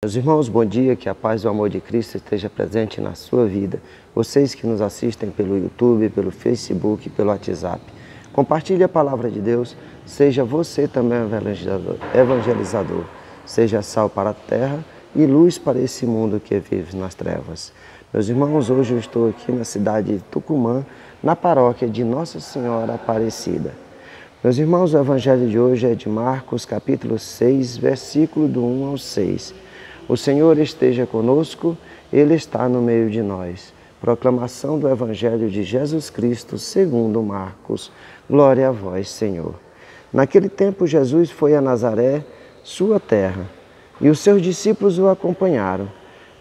Meus irmãos, bom dia, que a paz e o amor de Cristo esteja presente na sua vida. Vocês que nos assistem pelo YouTube, pelo Facebook, pelo WhatsApp. Compartilhe a palavra de Deus, seja você também evangelizador. Seja sal para a terra e luz para esse mundo que vive nas trevas. Meus irmãos, hoje eu estou aqui na cidade de Tucumã, na paróquia de Nossa Senhora Aparecida. Meus irmãos, o evangelho de hoje é de Marcos, capítulo 6, versículo do 1 ao 6. O Senhor esteja conosco, Ele está no meio de nós. Proclamação do Evangelho de Jesus Cristo, segundo Marcos. Glória a vós, Senhor. Naquele tempo, Jesus foi a Nazaré, sua terra, e os seus discípulos o acompanharam.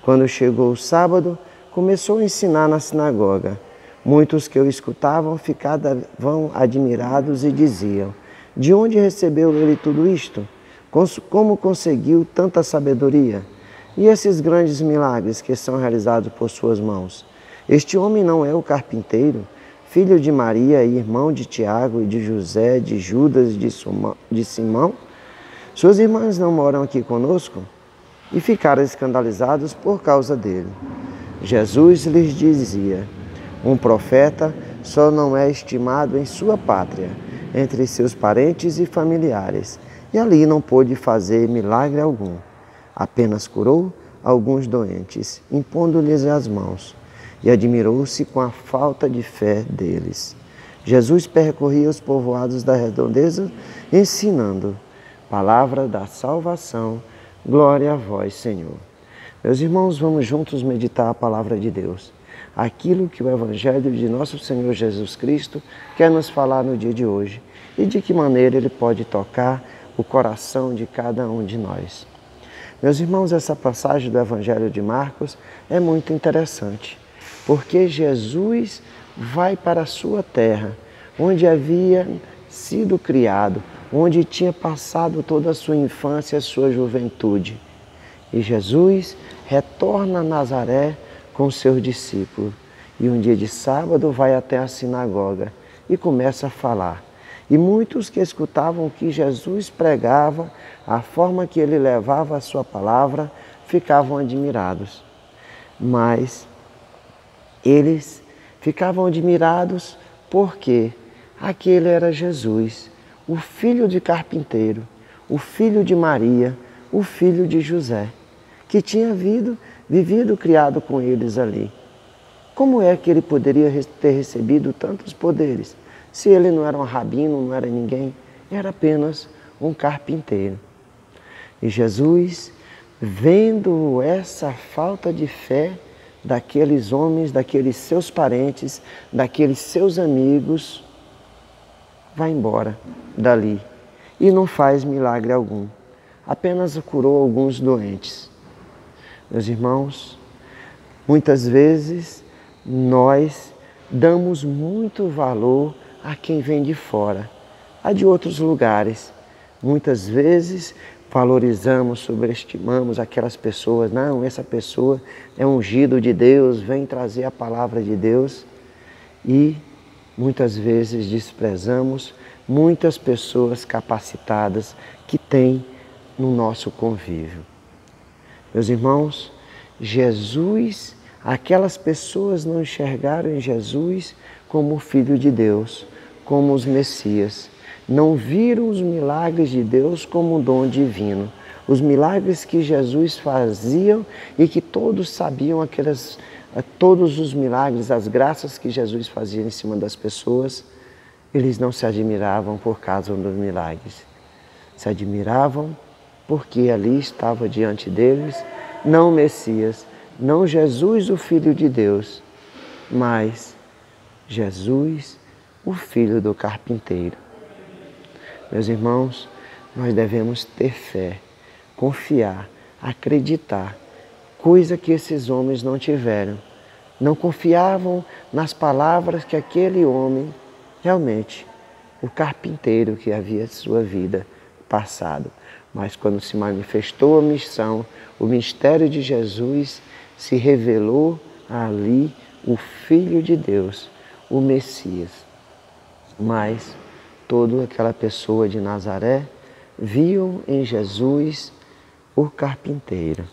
Quando chegou o sábado, começou a ensinar na sinagoga. Muitos que o escutavam ficavam admirados e diziam: de onde recebeu ele tudo isto? Como conseguiu tanta sabedoria? E esses grandes milagres que são realizados por suas mãos? Este homem não é o carpinteiro, filho de Maria e irmão de Tiago e de José, de Judas e de Simão? Suas irmãs não moram aqui conosco? E ficaram escandalizados por causa dele. Jesus lhes dizia: um profeta só não é estimado em sua pátria, entre seus parentes e familiares, e ali não pôde fazer milagre algum. Apenas curou alguns doentes, impondo-lhes as mãos, e admirou-se com a falta de fé deles. Jesus percorria os povoados da redondeza, ensinando. Palavra da salvação, glória a vós, Senhor. Meus irmãos, vamos juntos meditar a palavra de Deus. Aquilo que o Evangelho de nosso Senhor Jesus Cristo quer nos falar no dia de hoje e de que maneira ele pode tocar o coração de cada um de nós. Meus irmãos, essa passagem do Evangelho de Marcos é muito interessante, porque Jesus vai para a sua terra, onde havia sido criado, onde tinha passado toda a sua infância e a sua juventude. E Jesus retorna a Nazaré com seus discípulos. E um dia de sábado vai até a sinagoga e começa a falar. E muitos que escutavam o que Jesus pregava, a forma que ele levava a sua palavra, ficavam admirados. Mas eles ficavam admirados porque aquele era Jesus, o filho de carpinteiro, o filho de Maria, o filho de José, que tinha vivido criado com eles ali. Como é que ele poderia ter recebido tantos poderes? Se ele não era um rabino, não era ninguém, era apenas um carpinteiro. E Jesus, vendo essa falta de fé daqueles homens, daqueles seus parentes, daqueles seus amigos, vai embora dali e não faz milagre algum. Apenas curou alguns doentes. Meus irmãos, muitas vezes nós damos muito valor a quem vem de fora, a de outros lugares. Muitas vezes valorizamos, sobreestimamos aquelas pessoas. Não, essa pessoa é ungido de Deus, vem trazer a palavra de Deus. E muitas vezes desprezamos muitas pessoas capacitadas que tem no nosso convívio. Meus irmãos, Jesus, aquelas pessoas não enxergaram em Jesus como o Filho de Deus, como os Messias. Não viram os milagres de Deus como um dom divino. Os milagres que Jesus fazia e que todos sabiam, todos os milagres, as graças que Jesus fazia em cima das pessoas, eles não se admiravam por causa dos milagres. Se admiravam porque ali estava diante deles não o Messias, não Jesus, o Filho de Deus, mas Jesus, o filho do carpinteiro. Meus irmãos, nós devemos ter fé, confiar, acreditar, coisa que esses homens não tiveram. Não confiavam nas palavras que aquele homem, realmente, o carpinteiro que havia sua vida passado. Mas quando se manifestou a missão, o mistério de Jesus, se revelou ali o Filho de Deus, o Messias. Mas toda aquela pessoa de Nazaré viu em Jesus o carpinteiro.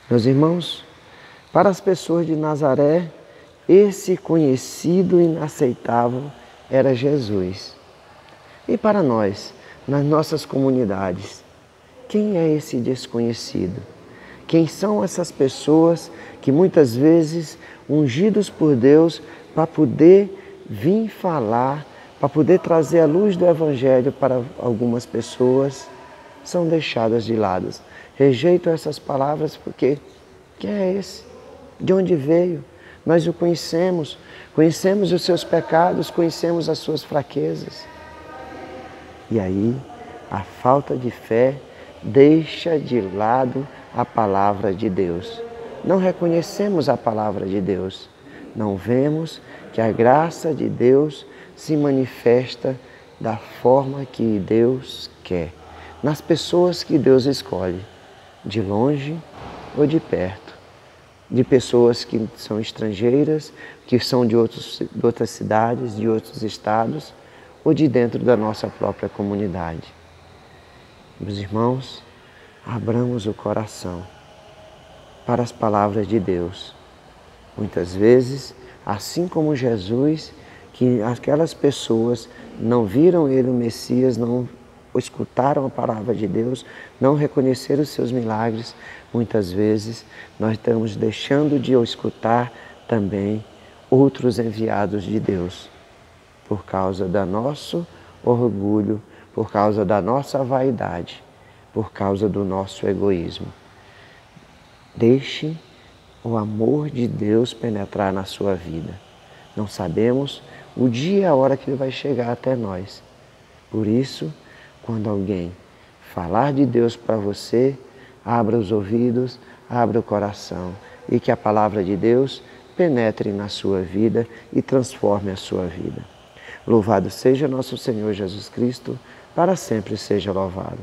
Meus irmãos, para as pessoas de Nazaré, esse conhecido inaceitável era Jesus. E para nós, nas nossas comunidades, quem é esse desconhecido? Quem são essas pessoas que muitas vezes, ungidos por Deus, para poder vir falar, para poder trazer a luz do Evangelho para algumas pessoas, são deixadas de lado. Rejeitam essas palavras porque quem é esse? De onde veio? Nós o conhecemos, conhecemos os seus pecados, conhecemos as suas fraquezas. E aí, a falta de fé deixa de lado a palavra de Deus. Não reconhecemos a palavra de Deus. Não vemos que a graça de Deus se manifesta da forma que Deus quer, nas pessoas que Deus escolhe, de longe ou de perto, de pessoas que são estrangeiras, que são de outras cidades, de outros estados, ou de dentro da nossa própria comunidade. Meus irmãos, abramos o coração para as palavras de Deus. Muitas vezes, assim como Jesus, que aquelas pessoas não viram ele o Messias, não escutaram a palavra de Deus, não reconheceram os seus milagres, muitas vezes nós estamos deixando de escutar também outros enviados de Deus, por causa do nosso orgulho, por causa da nossa vaidade, por causa do nosso egoísmo. Deixe o amor de Deus penetrar na sua vida. Não sabemos o dia e a hora que ele vai chegar até nós. Por isso, quando alguém falar de Deus para você, abra os ouvidos, abra o coração e que a palavra de Deus penetre na sua vida e transforme a sua vida. Louvado seja nosso Senhor Jesus Cristo, para sempre seja louvado.